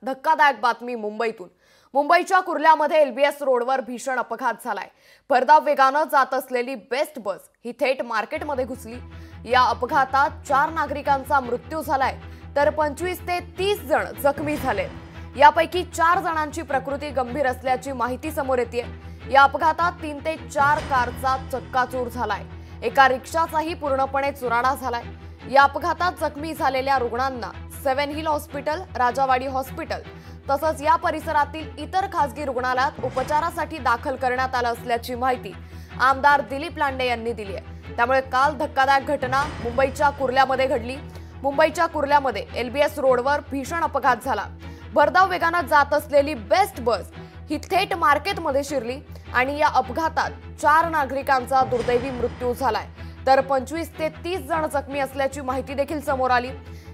धक्कादायक बातमी मुंबईतून। मुंबईच्या कुर्ल्यामध्ये एलबीएस रोडवर भीषण अपघात झालाय। भरधाव वेगाने जात असलेली बेस्ट बस ही थेट मार्केटमध्ये घुसली। या अपघातात 4 नागरिकांचा मृत्यू झालाय तर 25 ते 30 जण जखमी झाले। यापैकी 4 जणांची प्रकृती गंभीर असल्याची माहिती समोर येते। या अपघातात 3 ते 4 कारचा चक्काचूर झालाय। एका रिक्षाचाही पूर्णपणे चुराडा झालाय। या अपघातात जखमी झालेल्या रुग्णांना 7 हिल हॉस्पिटल, राजावाडी हॉस्पिटल तसंच या परिसरातील इतर खासगी रुग्णालयात उपचारासाठी दाखल करण्यात आलं असल्याची माहिती आमदार दिलीप लांडे यांनी दिली आहे। त्यामुळे काल धक्कादायक घटना मुंबईच्या कुर्ल्यामध्ये घडली। मुंबईच्या कुर्ल्यामध्ये एलबीएस रोडवर भीषण अपघात झाला। भरधाव वेगाने जात असलेली बेस्ट बस ही थेट मार्केटमध्ये शिरली आणि या अपघातात 4 नागरिकांचा दुर्दैवी मृत्यू झालाय तर 25 ते 30 जण जखमी असल्याची माहिती देखील समोर आली।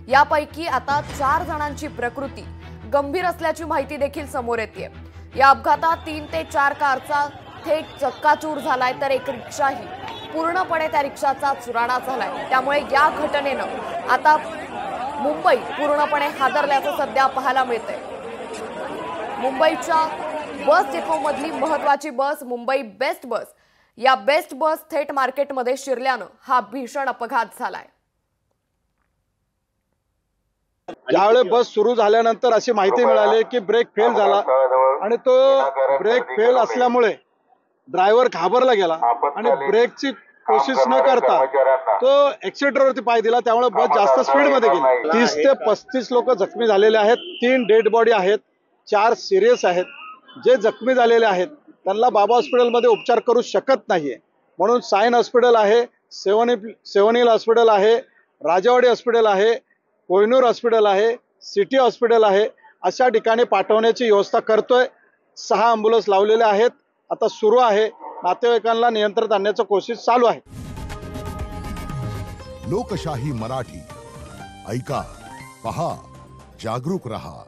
यापैकी आता 4 जणांची प्रकृती गंभीर असल्याची माहिती देखील समोर येते। या अपघातात 3 ते 4 कारचा थेट चक्काचूर झालाय तर एक रिक्षाही पूर्णपणे त्या रिक्षाचा चुराडा झालाय। त्यामुळे या घटनेनं आता मुंबई पूर्णपणे हादरल्याचं सध्या पाहायला मिळतंय। मुंबईच्या बस डेपोमधली महत्त्वाची बस मुंबई बेस्ट बस, या बेस्ट बस थेट मार्केटमध्ये शिरल्यानं हा भीषण अपघात झालाय। ज्यावेळेस बस सुरू झाल्यानंतर अशी माहिती मिळाली की ब्रेक फेल झाला आणि तो ब्रेक फेल असल्यामुळे ड्रायव्हर घाबरला गेला आणि ब्रेकची कोशिश न करता तो एक्सिलेटरवरती पाय दिला। त्यामुळे बस जास्त स्पीडमध्ये गेली। 30 ते 35 लोक जखमी झालेले आहेत। 3 डेड बॉडी आहेत, 4 सिरियस आहेत। जे जखमी झालेले आहेत त्यांना बाबा हॉस्पिटलमध्ये उपचार करू शकत नाहीये म्हणून सायन हॉस्पिटल आहे, 7 हिल हॉस्पिटल आहे, राजावाडी हॉस्पिटल आहे, कोहिनूर हॉस्पिटल आहे, सिटी हॉस्पिटल आहे, अशा ठिकाणी पाठवण्याची व्यवस्था करतोय। 6 ॲम्ब्युलन्स लावलेले आहेत, आता सुरू आहे। नातेवाईकांना नियंत्रणात आणण्याची कोशिश चालू आहे। लोकशाही मराठी ऐका, पहा, जागरूक रहा।